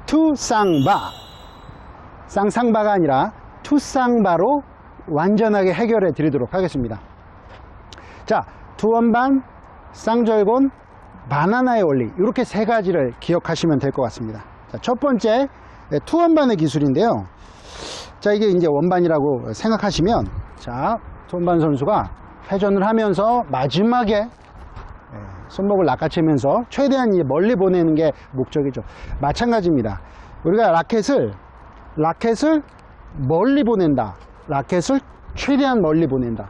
투쌍바, 쌍쌍바가 아니라 투쌍바로 완전하게 해결해 드리도록 하겠습니다. 자, 투원반, 쌍절곤, 바나나의 원리, 이렇게 세 가지를 기억하시면 될 것 같습니다. 자, 첫 번째 투원반의 기술인데요. 자, 이게 이제 원반이라고 생각하시면, 자, 투원반 선수가 회전을 하면서 마지막에 손목을 낚아채면서 최대한 이제 멀리 보내는 게 목적이죠. 마찬가지입니다. 우리가 라켓을 멀리 보낸다. 라켓을 최대한 멀리 보낸다.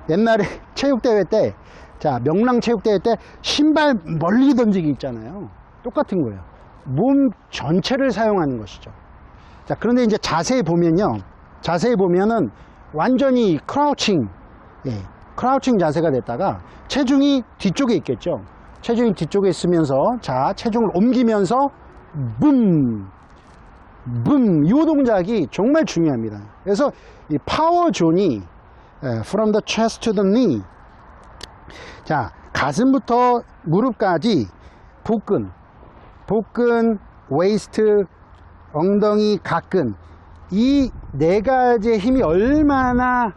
옛날에 체육대회 때, 자, 명랑체육대회 때 신발 멀리 던지기 있잖아요. 똑같은 거예요. 몸 전체를 사용하는 것이죠. 자, 그런데 이제 자세히 보면은 완전히 크라우칭, 크라우칭 자세가 됐다가 체중이 뒤쪽에 있겠죠. 체중이 뒤쪽에 있으면서, 자, 체중을 옮기면서 붐, 붐, 이 동작이 정말 중요합니다. 그래서 이 파워 존이 from the chest to the knee, 자, 가슴부터 무릎까지 복근, 웨이스트, 엉덩이, 각근, 이 네 가지의 힘이 얼마나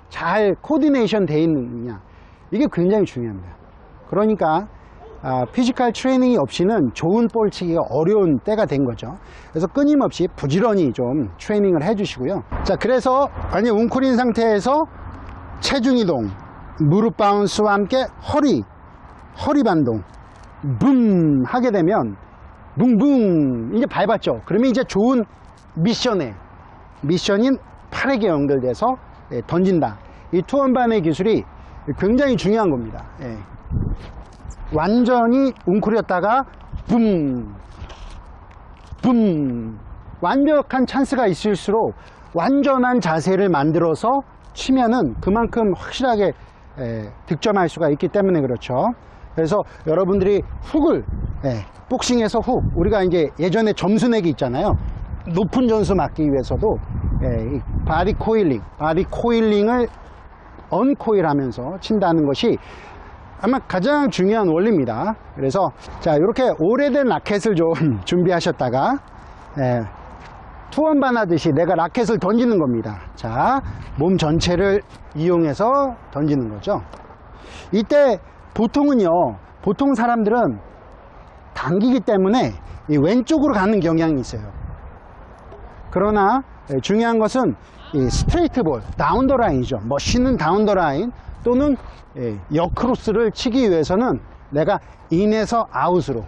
잘 코디네이션 되어 있느냐, 이게 굉장히 중요합니다. 그러니까 피지컬 트레이닝이 없이는 좋은 볼 치기가 어려운 때가 된 거죠. 그래서 끊임없이 부지런히 좀 트레이닝을 해 주시고요. 자, 그래서 완전 웅크린 상태에서 체중 이동, 무릎 바운스와 함께 허리 반동, 붐 하게 되면 붕붕 이제 밟았죠. 그러면 이제 좋은 미션인 팔에게 연결돼서 던진다. 이 투원반의 기술이 굉장히 중요한 겁니다. 완전히 웅크렸다가 붐, 완벽한 찬스가 있을수록 완전한 자세를 만들어서 치면은 그만큼 확실하게 득점할 수가 있기 때문에 그렇죠. 그래서 여러분들이 훅을, 복싱에서 훅, 우리가 이제 예전에 점수 내기 있잖아요. 높은 점수 맞기 위해서도 이 바디 코일링을 언코일 하면서 친다는 것이 아마 가장 중요한 원리입니다. 그래서 자, 이렇게 오래된 라켓을 좀 준비하셨다가 투원반 하듯이 내가 라켓을 던지는 겁니다. 자, 몸 전체를 이용해서 던지는 거죠. 이때 보통 사람들은 당기기 때문에 이 왼쪽으로 가는 경향이 있어요. 그러나 중요한 것은 이 스트레이트 볼, 다운 더 라인이죠. 멋있는 다운 더 라인 또는 역크로스를 치기 위해서는 내가 인에서 아웃으로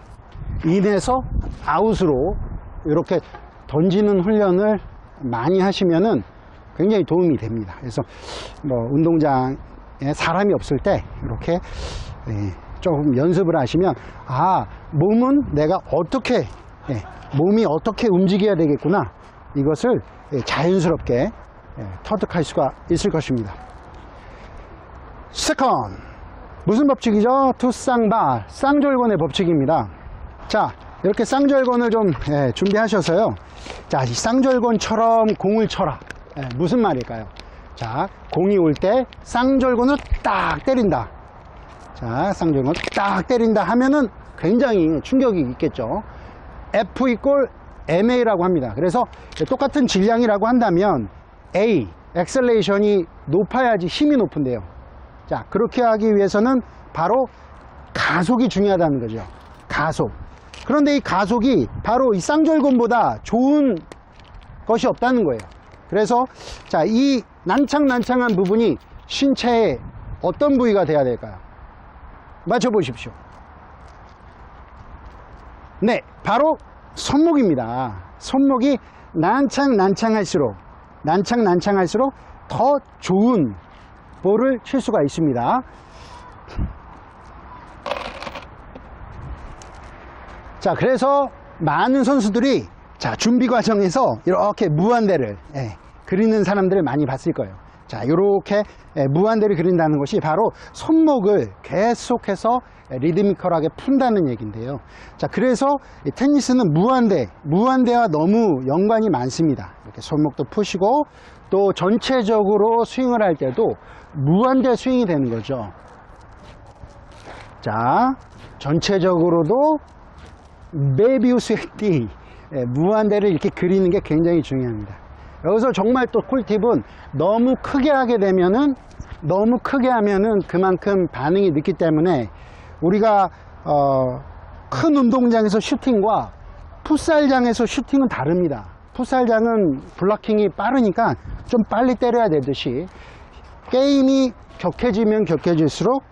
이렇게 던지는 훈련을 많이 하시면은 굉장히 도움이 됩니다. 그래서 뭐 운동장에 사람이 없을 때 이렇게 조금 연습을 하시면, 몸은 내가 몸이 어떻게 움직여야 되겠구나, 이것을 자연스럽게 터득할 수가 있을 것입니다. 세컨, 무슨 법칙이죠? 투쌍바, 쌍절곤의 법칙입니다. 자, 이렇게 쌍절곤을 좀 준비하셔서요. 자, 이 쌍절곤처럼 공을 쳐라. 무슨 말일까요? 자, 공이 올 때 쌍절곤을 딱 때린다. 자, 쌍절곤을 딱 때린다 하면은 굉장히 충격이 있겠죠. F 이꼴 MA라고 합니다. 그래서 똑같은 질량이라고 한다면 A, 엑셀레이션이 높아야지 힘이 높은데요. 자, 그렇게 하기 위해서는 바로 가속이 중요하다는 거죠. 가속. 그런데 이 가속이 바로 이 쌍절곤보다 좋은 것이 없다는 거예요. 그래서 자, 이 난창난창한 부분이 신체의 어떤 부위가 돼야 될까요? 맞춰보십시오. 네, 바로 손목입니다. 손목이 난창난창할수록 더 좋은 볼을 칠 수가 있습니다. 자, 그래서 많은 선수들이 자, 준비 과정에서 이렇게 무한대를 그리는 사람들을 많이 봤을 거예요. 자, 이렇게 무한대를 그린다는 것이 바로 손목을 계속해서 리드미컬하게 푼다는 얘기인데요. 자, 그래서 테니스는 무한대와 너무 연관이 많습니다. 이렇게 손목도 푸시고 또 전체적으로 스윙을 할 때도 무한대 스윙이 되는 거죠. 자, 전체적으로도 메비우스의 띠, 무한대를 이렇게 그리는 게 굉장히 중요합니다. 여기서 정말 또 꿀팁은 너무 크게 하게 되면은 그만큼 반응이 늦기 때문에 우리가 큰 운동장에서 슈팅과 풋살장에서 슈팅은 다릅니다. 풋살장은 블로킹이 빠르니까 좀 빨리 때려야 되듯이 게임이 격해지면 격해질수록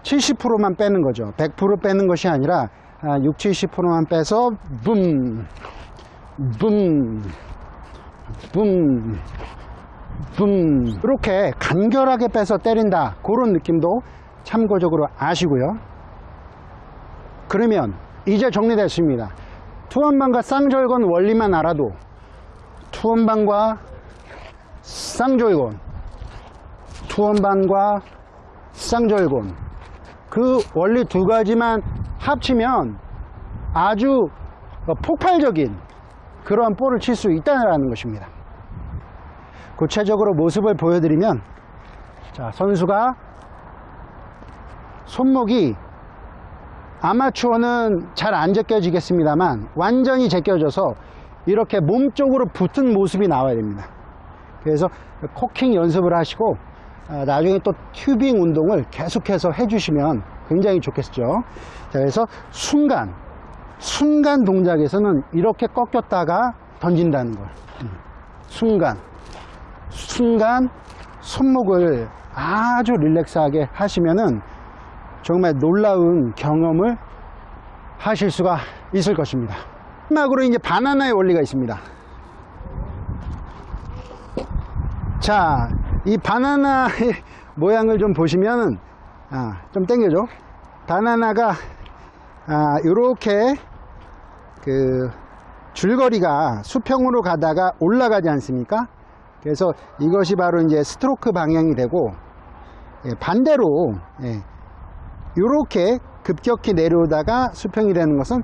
70%만 빼는 거죠. 100% 빼는 것이 아니라 60, 70%만 빼서 붐, 붐, 붐, 붐 이렇게 간결하게 빼서 때린다. 그런 느낌도 참고적으로 아시고요. 그러면 이제 정리됐습니다. 투원방과 쌍절곤 원리만 알아도 투원방과 쌍절곤, 투원방과 쌍절곤 그 원리 두 가지만 합치면 아주 폭발적인 그러한 볼을 칠 수 있다는 것입니다. 구체적으로 모습을 보여드리면, 자, 선수가 손목이 아마추어는 잘 안 제껴지겠습니다만 완전히 제껴져서 이렇게 몸 쪽으로 붙은 모습이 나와야 됩니다. 그래서 코킹 연습을 하시고 나중에 또 튜빙 운동을 계속해서 해주시면 굉장히 좋겠죠. 자, 그래서 순간 동작에서는 이렇게 꺾였다가 던진다는 걸, 순간 손목을 아주 릴렉스하게 하시면은 정말 놀라운 경험을 하실 수가 있을 것입니다. 마지막으로 이제 바나나의 원리가 있습니다. 자, 이 바나나의 모양을 좀 보시면은 좀 당겨줘. 바나나가 이렇게 그 줄거리가 수평으로 가다가 올라가지 않습니까? 그래서 이것이 바로 이제 스트로크 방향이 되고, 반대로 이렇게 급격히 내려오다가 수평이 되는 것은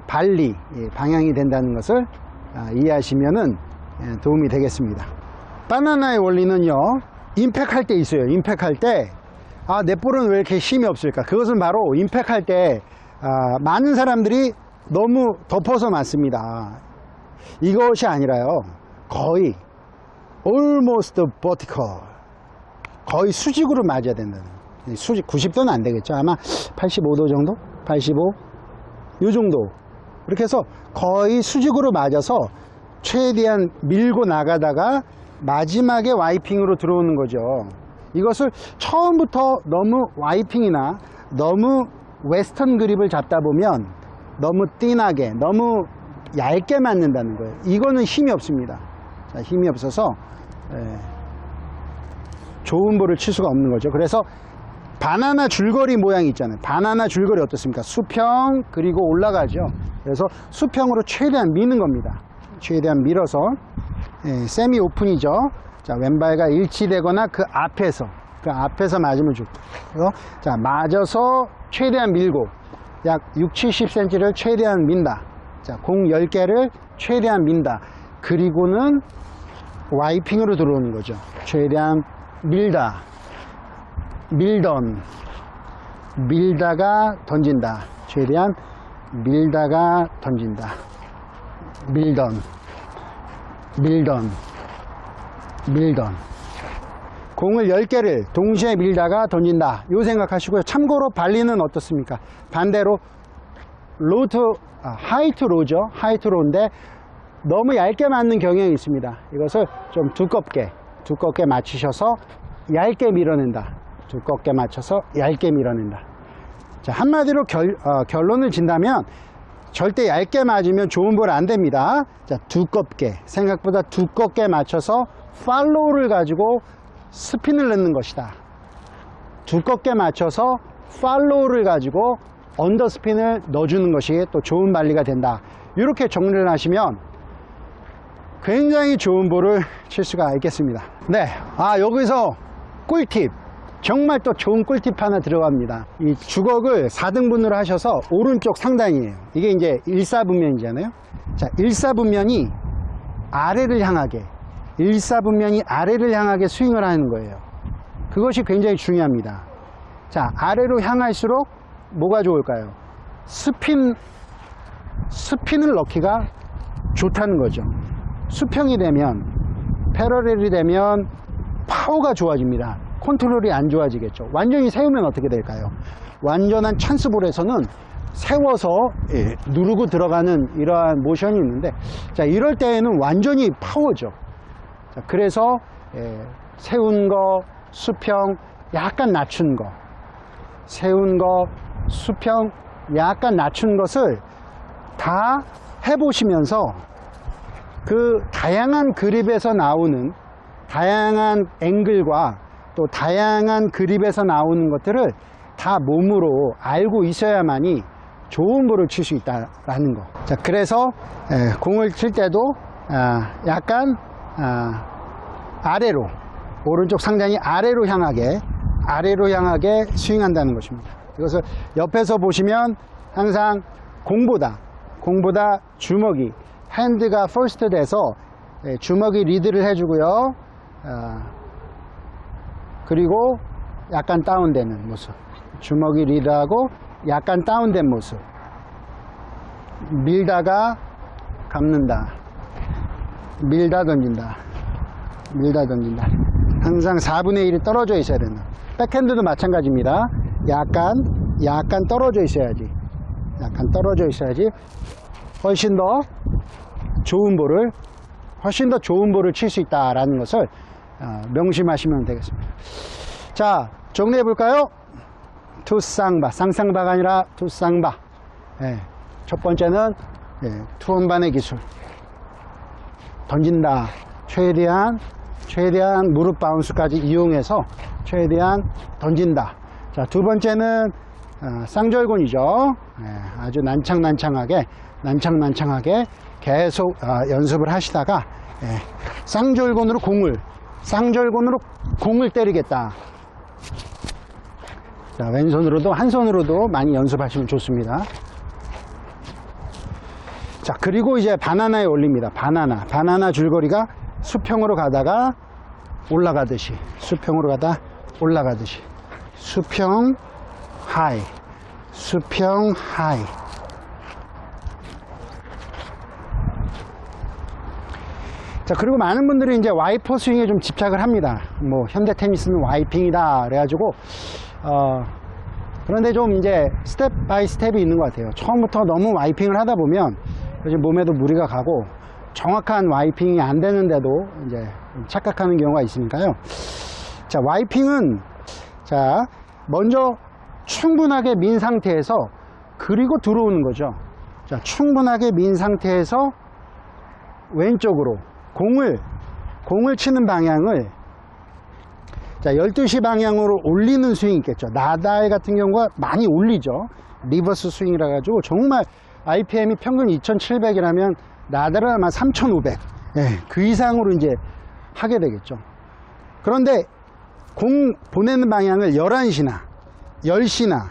발리 방향이 된다는 것을 이해하시면은 도움이 되겠습니다. 바나나의 원리는요, 임팩할 때 있어요. 임팩할 때 내 볼은 왜 이렇게 힘이 없을까? 그것은 바로 임팩할 때 많은 사람들이 너무 덮어서 맞습니다. 이것이 아니라요, 거의 almost vertical, 거의 수직으로 맞아야 된다는, 수직 90도는 안 되겠죠. 아마 85도 정도? 85? 요 정도. 이렇게 해서 거의 수직으로 맞아서 최대한 밀고 나가다가 마지막에 와이핑으로 들어오는 거죠. 이것을 처음부터 너무 와이핑이나 너무 웨스턴 그립을 잡다 보면 너무 띵하게, 너무 얇게 맞는다는 거예요. 이거는 힘이 없습니다. 자, 힘이 없어서 좋은 볼을 칠 수가 없는 거죠. 그래서 바나나 줄거리 모양이 있잖아요. 바나나 줄거리 어떻습니까? 수평, 그리고 올라가죠. 그래서 수평으로 최대한 미는 겁니다. 최대한 밀어서 세미 오픈이죠. 자, 왼발과 일치되거나 그 앞에서 맞으면 좋고, 자, 맞아서 최대한 밀고 약 60, 70cm를 최대한 민다. 자, 공 10개를 최대한 민다. 그리고는 와이핑으로 들어오는 거죠. 최대한 밀다가 던진다. 최대한 밀다가 던진다. 밀던 공을 10개를 동시에 밀다가 던진다. 요 생각하시고요. 참고로 발리는 어떻습니까? 반대로 하이트 로죠. 하이트 로인데 너무 얇게 맞는 경향이 있습니다. 이것을 좀 두껍게 맞추셔서 얇게 밀어낸다. 두껍게 맞춰서 얇게 밀어낸다. 자, 한마디로 결론을 진다면 절대 얇게 맞으면 좋은 볼 안 됩니다. 자, 생각보다 두껍게 맞춰서 팔로우를 가지고 스핀을 넣는 것이다. 두껍게 맞춰서 팔로우를 가지고 언더스핀을 넣어주는 것이 또 좋은 발리가 된다. 이렇게 정리를 하시면 굉장히 좋은 볼을 칠 수가 있겠습니다. 네, 여기서 꿀팁, 정말 또 좋은 꿀팁 하나 들어갑니다. 이 주걱을 4등분으로 하셔서 오른쪽 상단이에요. 이게 이제 일사분면이잖아요. 자, 일사분면이 아래를 향하게 스윙을 하는 거예요. 그것이 굉장히 중요합니다. 자, 아래로 향할수록 뭐가 좋을까요? 스핀 스핀을 넣기가 좋다는 거죠. 수평이 되면, 패러렐이 되면 파워가 좋아집니다. 컨트롤이 안 좋아지겠죠. 완전히 세우면 어떻게 될까요? 완전한 찬스볼에서는 세워서 누르고 들어가는 이러한 모션이 있는데, 자, 이럴 때에는 완전히 파워죠. 자, 그래서 세운 거, 수평 약간 낮춘 거, 세운 거, 수평 약간 낮춘 것을 다 해보시면서 그 다양한 그립에서 나오는 다양한 앵글과 또 다양한 그립에서 나오는 것들을 다 몸으로 알고 있어야만이 좋은 볼을 칠 수 있다라는 거. 자, 그래서 공을 칠 때도 약간 아래로, 오른쪽 상단이 아래로 향하게 스윙한다는 것입니다. 이것을 옆에서 보시면 항상 공보다 주먹이, 핸드가 퍼스트 돼서 주먹이 리드를 해주고요. 그리고 약간 다운되는 모습, 주먹이 리드하고 약간 다운된 모습, 밀다가 감는다, 밀다 던진다, 항상 4분의 1이 떨어져 있어야 되는. 백핸드도 마찬가지입니다. 약간 떨어져 있어야지, 훨씬 더 좋은 볼을 칠 수 있다라는 것을 명심하시면 되겠습니다. 자, 정리해 볼까요? 투쌍바, 쌍쌍바가 아니라 투쌍바. 첫 번째는 투원반의 기술, 던진다, 최대한 무릎 바운스까지 이용해서 최대한 던진다. 자, 두 번째는 쌍절곤이죠. 아주 난창난창하게 계속 연습을 하시다가 쌍절곤으로 공을 때리겠다. 자, 왼손으로도 한 손으로도 많이 연습하시면 좋습니다. 자, 그리고 이제 바나나에 올립니다. 바나나 줄거리가 수평으로 가다가 올라가듯이, 수평 하이. 자, 그리고 많은 분들이 이제 와이퍼 스윙에 좀 집착을 합니다. 뭐 현대 테니스는 와이핑이다 그래가지고 그런데 좀 이제 스텝 바이 스텝이 있는 것 같아요. 처음부터 너무 와이핑을 하다 보면 몸에도 무리가 가고 정확한 와이핑이 안 되는데도 이제 착각하는 경우가 있으니까요. 자, 와이핑은 먼저 충분하게 민 상태에서 그리고 들어오는 거죠. 자, 충분하게 민 상태에서 왼쪽으로 공을 치는 방향을, 자, 12시 방향으로 올리는 스윙이 있겠죠. 나달 같은 경우가 많이 올리죠. 리버스 스윙이라 가지고 정말 RPM이 평균 2700이라면 나달은 아마 3500, 그 이상으로 이제 하게 되겠죠. 그런데 공 보내는 방향을 11시나 10시나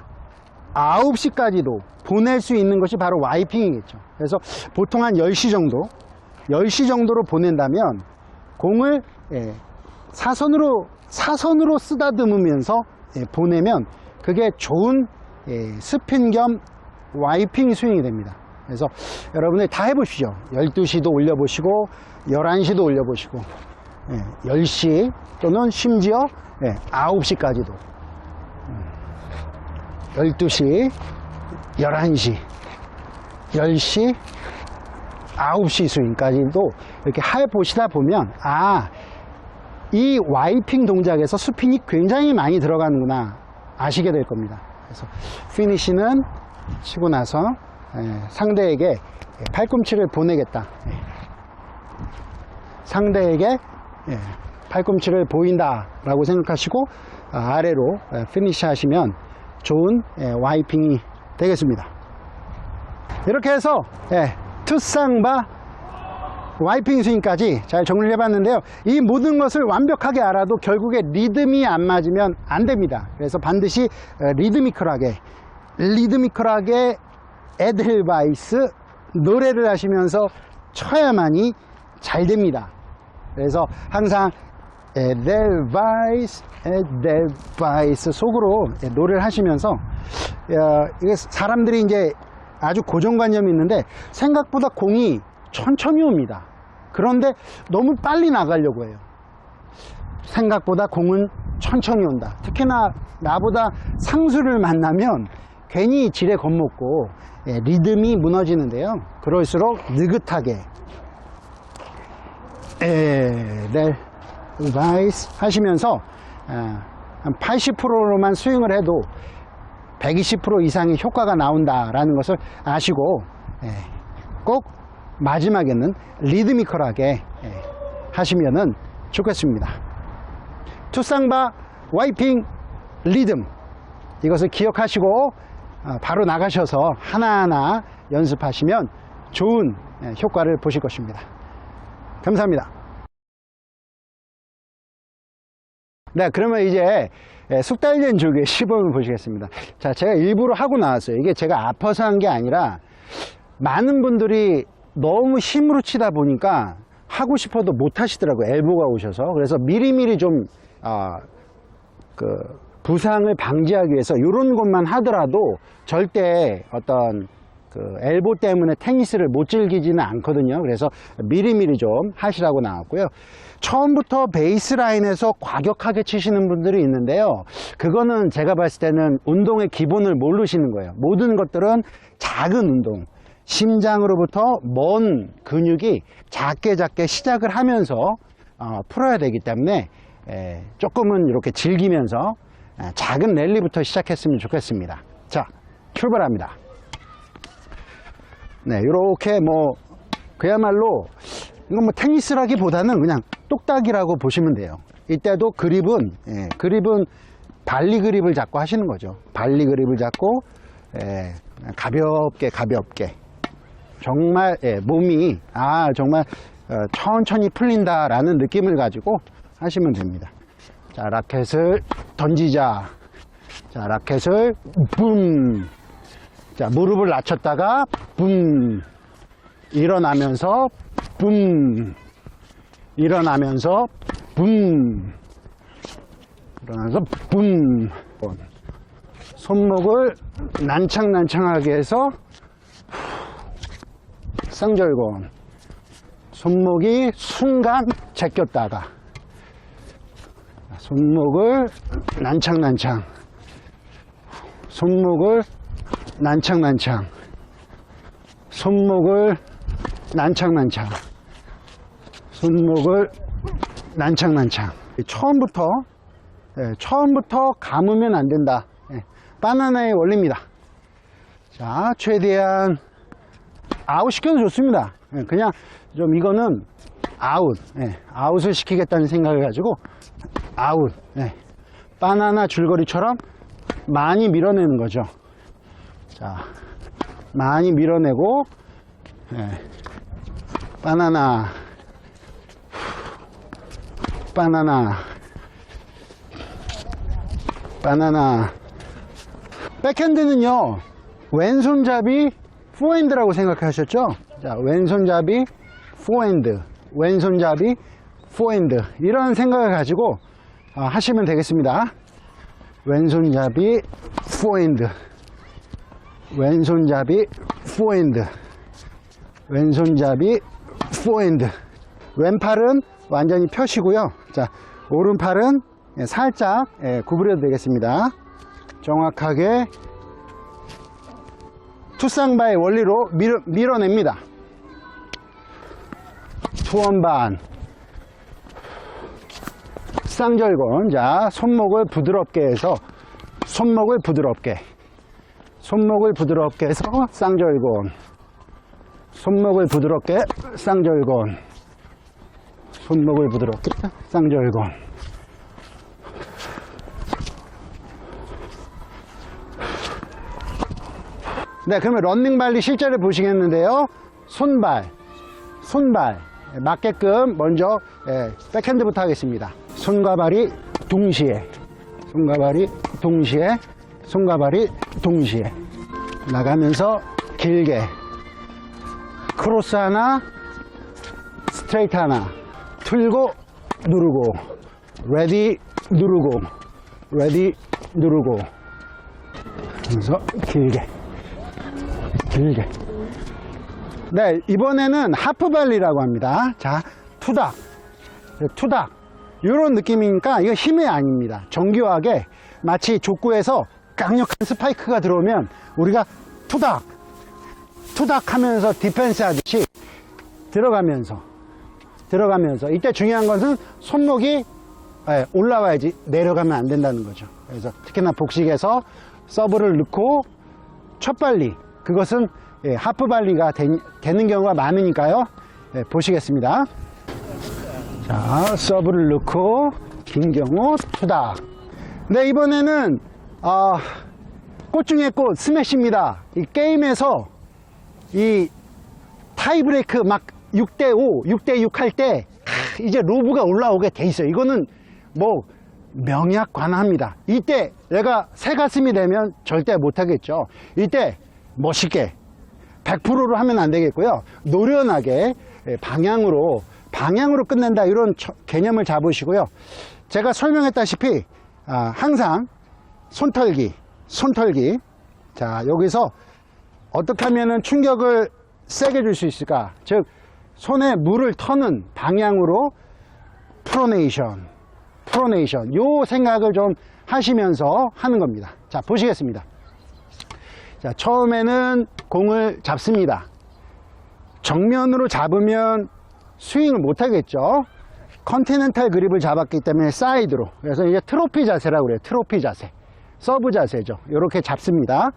9시까지도 보낼 수 있는 것이 바로 와이핑이겠죠. 그래서 보통 한 10시 정도로 보낸다면 공을 사선으로 쓰다듬으면서 보내면 그게 좋은 스핀 겸 와이핑 스윙이 됩니다. 그래서 여러분들 다 해보시죠. 12시도 올려보시고 11시도 올려보시고 10시 또는 심지어 9시까지도 12시, 11시, 10시, 9시 스윙까지도 이렇게 해보시다 보면 이 와이핑 동작에서 스핀이 굉장히 많이 들어가는구나 아시게 될 겁니다. 그래서 피니시는 치고 나서 상대에게 팔꿈치를 보내겠다, 상대에게 팔꿈치를 보인다 라고 생각하시고 아래로 피니시 하시면 좋은 와이핑이 되겠습니다. 이렇게 해서 투쌍바 와이핑 스윙까지 잘 정리를 해봤는데요. 이 모든 것을 완벽하게 알아도 결국에 리듬이 안 맞으면 안 됩니다. 그래서 반드시 리드미컬하게 에델바이스 노래를 하시면서 쳐야만이 잘 됩니다. 그래서 항상 에델바이스 속으로 노래를 하시면서 이게 사람들이 이제 아주 고정관념이 있는데 생각보다 공이 천천히 옵니다. 그런데 너무 빨리 나가려고 해요. 생각보다 공은 천천히 온다. 특히나 나보다 상수를 만나면 괜히 지레 겁먹고 리듬이 무너지는데요. 그럴수록 느긋하게 리바이스 하시면서 한 80%로만 스윙을 해도 120% 이상의 효과가 나온다라는 것을 아시고 꼭 마지막에는 리드미컬하게 하시면은 좋겠습니다. 투쌍바 와이핑 리듬, 이것을 기억하시고 바로 나가셔서 하나하나 연습하시면 좋은 효과를 보실 것입니다. 감사합니다. 네, 그러면 이제 숙달된 조교의 시범을 보시겠습니다. 자, 제가 일부러 하고 나왔어요. 이게 제가 아파서 한 게 아니라 많은 분들이 너무 힘으로 치다 보니까 하고 싶어도 못 하시더라고요. 엘보가 오셔서. 그래서 미리미리 좀 부상을 방지하기 위해서 이런 것만 하더라도 절대 어떤 엘보 때문에 테니스를 못 즐기지는 않거든요. 그래서 미리미리 좀 하시라고 나왔고요. 처음부터 베이스라인에서 과격하게 치시는 분들이 있는데요. 그거는 제가 봤을 때는 운동의 기본을 모르시는 거예요. 모든 것들은 작은 운동, 심장으로부터 먼 근육이 작게 시작을 하면서 풀어야 되기 때문에 조금은 이렇게 즐기면서 작은 랠리부터 시작했으면 좋겠습니다. 자, 출발합니다. 네, 이렇게 그야말로 이건 테니스라기보다는 그냥 똑딱이라고 보시면 돼요. 이때도 그립은 발리 그립을 잡고 하시는 거죠. 발리 그립을 잡고 가볍게 정말 몸이 정말 천천히 풀린다라는 느낌을 가지고 하시면 됩니다. 자, 라켓을 던지자. 자, 라켓을 붐. 자, 무릎을 낮췄다가 붐. 일어나면서 붐. 일어나면서 붐. 일어나서 붐. 손목을 난창난창하게 해서 쌍절곤. 손목이 순간 제꼈다가 손목을 난창난창, 손목을 난창난창, 손목을 난창난창, 손목을 난창난창. 처음부터 감으면 안 된다. 바나나의 원리입니다. 자, 최대한 아웃 시켜도 좋습니다. 그냥 좀 이거는 아웃을 시키겠다는 생각을 가지고 아웃. 바나나 줄거리처럼 많이 밀어내는 거죠. 자, 많이 밀어내고 바나나 백핸드는요, 왼손잡이 포핸드라고 생각하셨죠? 자, 왼손잡이 포핸드, 왼손잡이 포핸드, 이런 생각을 가지고 하시면 되겠습니다. 왼손잡이 포핸드, 왼손잡이 포핸드, 왼손잡이 포핸드. 왼팔은 완전히 펴시고요. 자, 오른팔은 살짝 구부려도 되겠습니다. 정확하게 투쌍바의 원리로 밀어냅니다. 투원반, 쌍절곤. 자, 손목을 부드럽게 해서 손목을 부드럽게 해서 쌍절곤, 손목을 부드럽게 쌍절곤, 손목을 부드럽게 쌍절곤. 네, 그러면 런닝발리 실제를 보시겠는데요. 손발 맞게끔 먼저 백핸드부터 하겠습니다. 손과 발이 동시에, 손과 발이 동시에 나가면서 길게 크로스 하나, 스트레이트 하나, 틀고 누르고, 레디 누르고, 레디 누르고, 그래서 길게 길게. 네, 이번에는 하프발리라고 합니다. 자, 투닥. 투닥. 이런 느낌이니까 이거 힘이 아닙니다. 정교하게 마치 족구에서 강력한 스파이크가 들어오면 우리가 투닥. 투닥 하면서 디펜스 하듯이 들어가면서 이때 중요한 것은 손목이 올라와야지 내려가면 안 된다는 거죠. 그래서 특히나 복식에서 서브를 넣고 첫 발리, 그것은 하프 발리가 되는 경우가 많으니까요. 보시겠습니다. 자, 서브를 넣고 긴 경우 투닥. 네, 이번에는 꽃 중에 꽃 스매시입니다. 이 게임에서 이 타이브레이크 막 6대5, 6대6 할 때 이제 로브가 올라오게 돼 있어요. 이거는 뭐 명약관합니다. 이때 내가 새 가슴이 되면 절대 못하겠죠. 이때 멋있게 100%로 하면 안 되겠고요. 노련하게 방향으로 끝낸다, 이런 개념을 잡으시고요. 제가 설명했다시피 항상 손털기. 자, 여기서 어떻게 하면은 충격을 세게 줄 수 있을까? 즉 손에 물을 터는 방향으로 프로네이션 요 생각을 좀 하시면서 하는 겁니다. 자, 보시겠습니다. 자, 처음에는 공을 잡습니다. 정면으로 잡으면 스윙을 못 하겠죠. 컨티넨탈 그립을 잡았기 때문에 사이드로, 그래서 이제 트로피 자세라고 그래요. 트로피 자세, 서브 자세죠. 이렇게 잡습니다.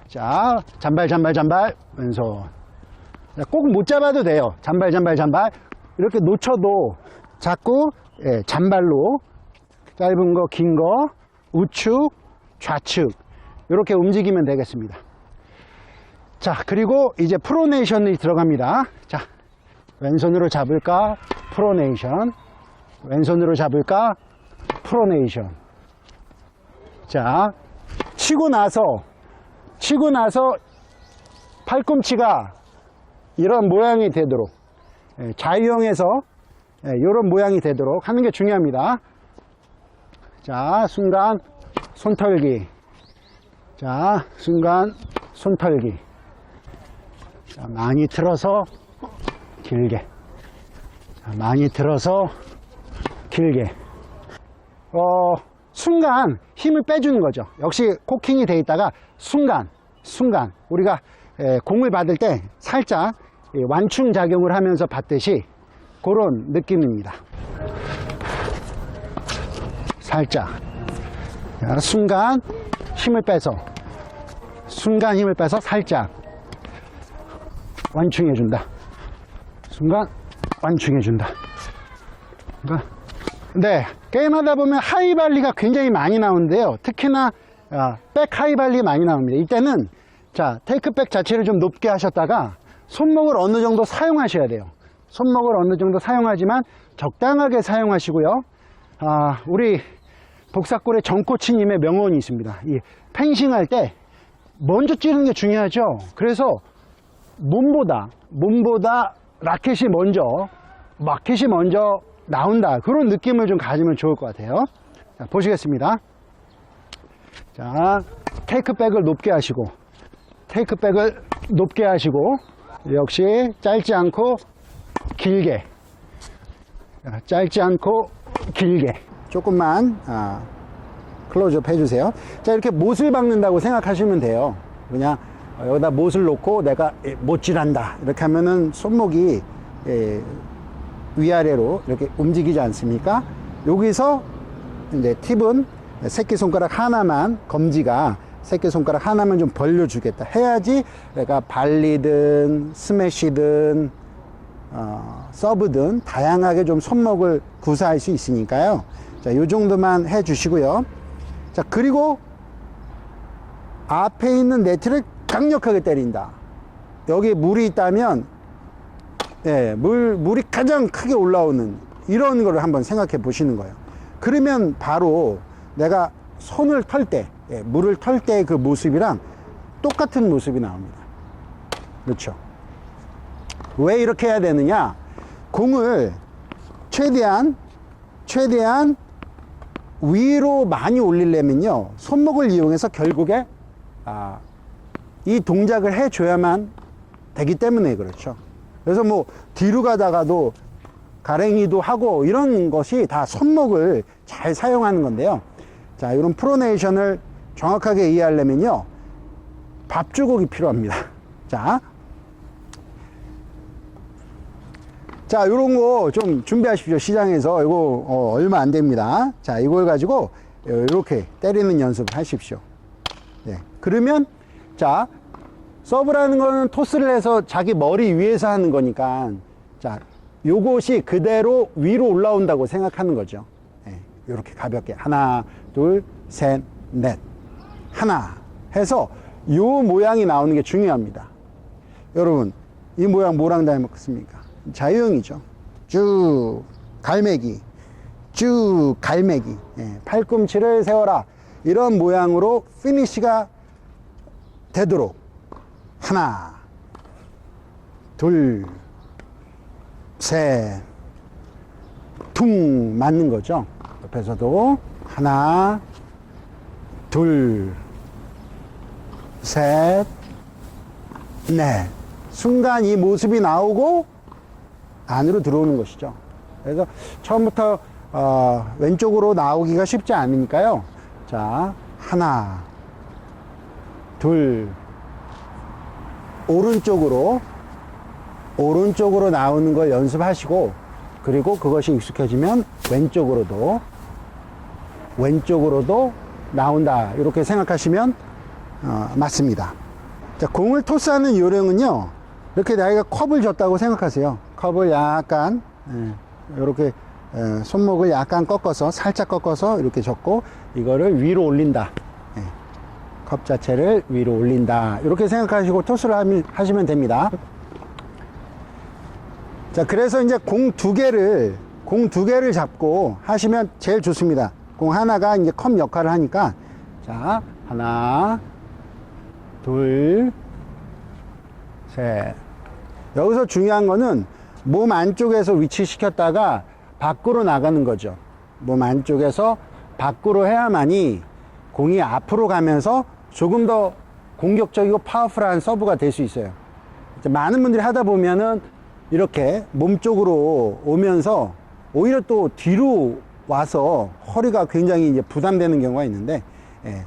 자, 잔발 왼손. 꼭 못 잡아도 돼요. 잔발 이렇게 놓쳐도 자꾸 잔발로 짧은 거, 긴 거, 우측, 좌측 이렇게 움직이면 되겠습니다. 자, 그리고 이제 프로네이션이 들어갑니다. 자, 왼손으로 잡을까? 프로네이션. 왼손으로 잡을까? 프로네이션. 자, 치고 나서 팔꿈치가 이런 모양이 되도록, 자유형에서 이런 모양이 되도록 하는 게 중요합니다. 자, 순간 손털기. 자, 순간 손털기. 자, 많이 틀어서 길게. 자, 많이 틀어서 길게. 순간 힘을 빼주는 거죠. 역시 코킹이 돼 있다가 순간 우리가 공을 받을 때 살짝 완충 작용을 하면서 받듯이 그런 느낌입니다. 살짝. 자, 순간 힘을 빼서 살짝 완충해준다. 순간 완충해준다. 네, 게임하다 보면 하이발리가 굉장히 많이 나오는데요. 특히나 백 하이발리 많이 나옵니다. 이때는 자, 테이크백 자체를 좀 높게 하셨다가 손목을 어느 정도 사용하셔야 돼요. 손목을 어느 정도 사용하지만 적당하게 사용하시고요. 우리 복사골의 정코치님의 명언이 있습니다. 이 펜싱할 때 먼저 찌르는 게 중요하죠. 그래서 몸보다 마켓이 먼저 나온다, 그런 느낌을 좀 가지면 좋을 것 같아요. 자, 보시겠습니다. 자, 테이크백을 높게 하시고 역시 짧지 않고 길게. 조금만 클로즈업 해주세요. 자, 이렇게 못을 박는다고 생각하시면 돼요. 그냥 여기다 못을 놓고 내가 못질한다 이렇게 하면은 손목이 위아래로 이렇게 움직이지 않습니까? 여기서 이제 팁은 새끼손가락 하나만, 검지가 새끼손가락 하나만 좀 벌려주겠다 해야지 내가 발리든 스매시든 서브든 다양하게 좀 손목을 구사할 수 있으니까요. 자, 요 정도만 해 주시고요. 자, 그리고 앞에 있는 네트를 강력하게 때린다. 여기 물이 있다면 물이 가장 크게 올라오는 이런 거를 한번 생각해 보시는 거예요. 그러면 바로 내가 손을 털 때, 물을 털 때 그 모습이랑 똑같은 모습이 나옵니다. 그렇죠? 왜 이렇게 해야 되느냐? 공을 최대한 위로 많이 올리려면요, 손목을 이용해서 결국에 이 동작을 해줘야만 되기 때문에 그렇죠. 그래서 뭐 뒤로 가다가도 가랭이도 하고 이런 것이 다 손목을 잘 사용하는 건데요. 자, 이런 프로네이션을 정확하게 이해하려면요, 밥주걱이 필요합니다. 자, 요런 거 좀 준비하십시오. 시장에서. 이거 얼마 안 됩니다. 자, 이걸 가지고 이렇게 때리는 연습을 하십시오. 네. 그러면, 자, 서브라는 거는 토스를 해서 자기 머리 위에서 하는 거니까, 자, 요것이 그대로 위로 올라온다고 생각하는 거죠. 네. 이렇게 가볍게. 하나, 둘, 셋, 넷. 하나 해서 요 모양이 나오는 게 중요합니다. 여러분, 이 모양 뭐랑 닮았습니까? 자유형이죠. 쭉 갈매기, 쭉 갈매기. 예, 팔꿈치를 세워라. 이런 모양으로 피니시가 되도록 하나, 둘, 셋, 퉁 맞는 거죠. 옆에서도 하나, 둘, 셋, 넷. 순간 이 모습이 나오고 안으로 들어오는 것이죠. 그래서 처음부터 왼쪽으로 나오기가 쉽지 않으니까요. 자, 하나, 둘, 오른쪽으로 나오는 걸 연습하시고, 그리고 그것이 익숙해지면 왼쪽으로도 나온다. 이렇게 생각하시면 맞습니다. 자, 공을 토스하는 요령은요, 이렇게 나이가 컵을 줬다고 생각하세요. 컵을 약간 이렇게 손목을 약간 꺾어서, 살짝 꺾어서 이렇게 줬고, 이거를 위로 올린다. 컵 자체를 위로 올린다. 이렇게 생각하시고 토스를 하시면 됩니다. 자, 그래서 이제 공 두 개를 잡고 하시면 제일 좋습니다. 공 하나가 이제 컵 역할을 하니까, 자, 하나, 둘, 셋. 여기서 중요한 거는 몸 안쪽에서 위치시켰다가 밖으로 나가는 거죠. 몸 안쪽에서 밖으로 해야만이 공이 앞으로 가면서 조금 더 공격적이고 파워풀한 서브가 될 수 있어요. 많은 분들이 하다 보면은 이렇게 몸 쪽으로 오면서 오히려 또 뒤로 와서 허리가 굉장히 이제 부담되는 경우가 있는데,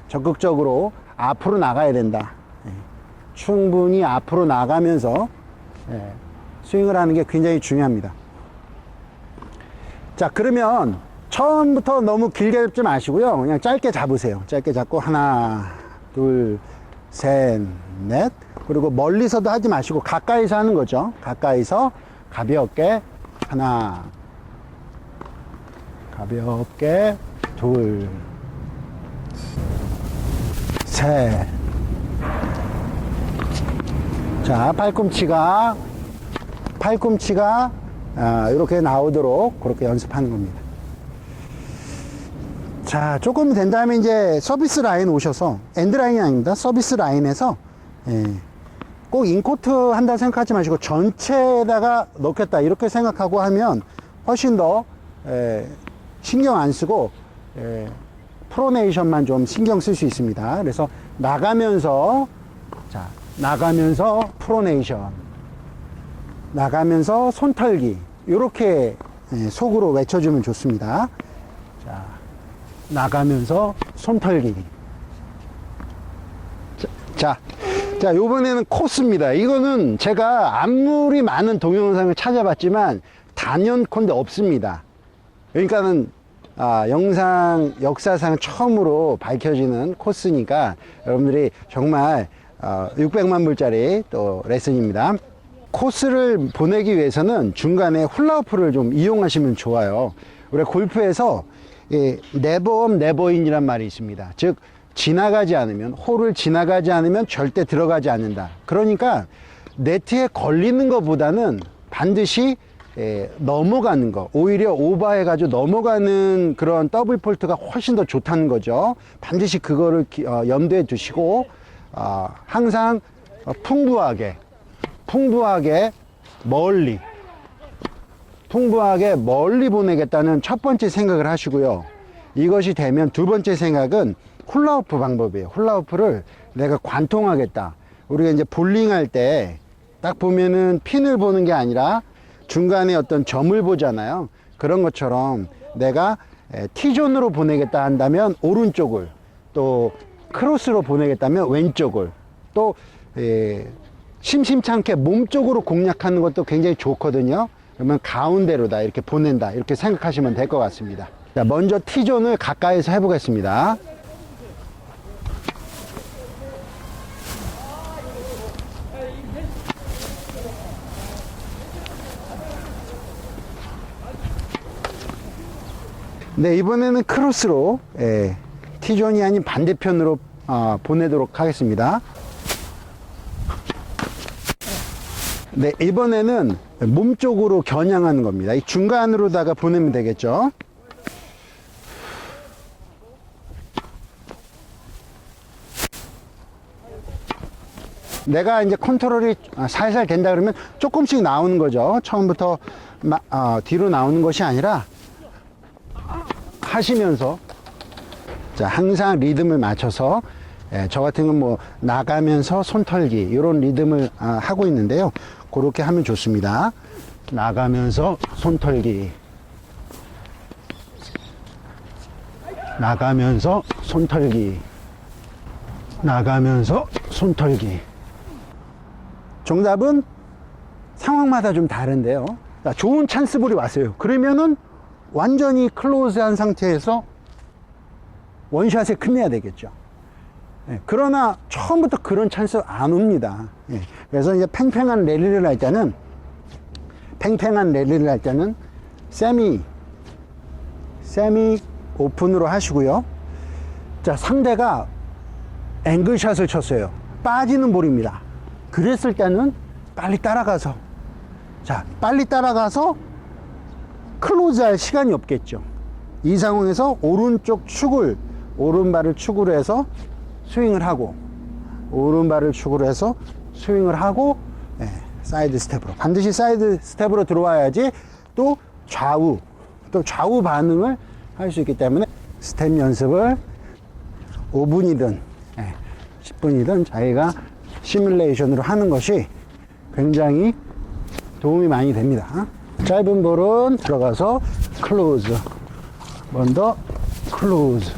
적극적으로 앞으로 나가야 된다. 충분히 앞으로 나가면서 스윙을 하는 게 굉장히 중요합니다. 자, 그러면 처음부터 너무 길게 잡지 마시고요. 그냥 짧게 잡으세요. 짧게 잡고 하나, 둘, 셋, 넷. 그리고 멀리서도 하지 마시고 가까이서 하는 거죠. 가까이서 가볍게 하나, 가볍게 둘, 셋. 자, 팔꿈치가 이렇게 나오도록 그렇게 연습하는 겁니다. 자, 조금 된 다음에 이제 서비스 라인 오셔서, 엔드 라인이 아닙니다. 서비스 라인에서 꼭 인코트 한다 생각하지 마시고 전체에다가 넣겠다 이렇게 생각하고 하면 훨씬 더 신경 안 쓰고 프로네이션만 좀 신경 쓸 수 있습니다. 그래서 나가면서 프로네이션, 나가면서 손털기, 이렇게 속으로 외쳐주면 좋습니다. 자, 나가면서 손털기. 자, 요번에는 코스입니다. 이거는 제가 아무리 많은 동영상을 찾아봤지만 단연컨대 없습니다. 그러니까는 영상 역사상 처음으로 밝혀지는 코스니까 여러분들이 정말 600만 불짜리 또 레슨입니다. 코스를 보내기 위해서는 중간에 훌라후프를 좀 이용하시면 좋아요. 우리 골프에서 네버업 네버인이란 말이 있습니다. 즉 지나가지 않으면, 홀을 지나가지 않으면 절대 들어가지 않는다. 그러니까 네트에 걸리는 것보다는 반드시 넘어가는 거, 오히려 오버해 가지고 넘어가는 그런 더블 폴트가 훨씬 더 좋다는 거죠. 반드시 그거를 염두에 두시고 항상 풍부하게 멀리 보내겠다는 첫 번째 생각을 하시고요. 이것이 되면 두 번째 생각은 훌라후프 방법이에요. 훌라후프를 내가 관통하겠다. 우리가 이제 볼링 할 때 딱 보면은 핀을 보는 게 아니라 중간에 어떤 점을 보잖아요. 그런 것처럼 내가 T존으로 보내겠다 한다면 오른쪽을, 또 크로스로 보내겠다면 왼쪽을, 또 심심찮게 몸쪽으로 공략하는 것도 굉장히 좋거든요. 그러면 가운데로다 이렇게 보낸다 이렇게 생각하시면 될 것 같습니다. 자, 먼저 T존을 가까이서 해보겠습니다. 네, 이번에는 크로스로 T존이 아닌 반대편으로 보내도록 하겠습니다. 네, 이번에는 몸쪽으로 겨냥하는 겁니다. 이 중간으로다가 보내면 되겠죠. 내가 이제 컨트롤이 살살 된다 그러면 조금씩 나오는 거죠. 처음부터 뒤로 나오는 것이 아니라 하시면서, 자, 항상 리듬을 맞춰서, 저 같은 건 뭐 나가면서 손털기 이런 리듬을 하고 있는데요. 그렇게 하면 좋습니다. 나가면서 손털기, 나가면서 손털기, 나가면서 손털기. 정답은 상황마다 좀 다른데요. 자, 좋은 찬스볼이 왔어요. 그러면은 완전히 클로즈한 상태에서 원샷에 끝내야 되겠죠. 그러나 처음부터 그런 찬스 안 옵니다. 그래서 이제 팽팽한 랠리를 할 때는 세미 오픈으로 하시고요. 자, 상대가 앵글샷을 쳤어요. 빠지는 볼입니다. 그랬을 때는 빨리 따라가서, 자, 빨리 따라가서 클로즈할 시간이 없겠죠. 이 상황에서 오른발을 축으로 해서 스윙을 하고, 오른발을 축으로 해서 스윙을 하고, 사이드 스텝으로, 반드시 사이드 스텝으로 들어와야지 또 좌우 반응을 할 수 있기 때문에 스텝 연습을 5분이든 10분이든 자기가 시뮬레이션으로 하는 것이 굉장히 도움이 많이 됩니다. 짧은 볼은 들어가서 클로즈, 한 번 더 클로즈,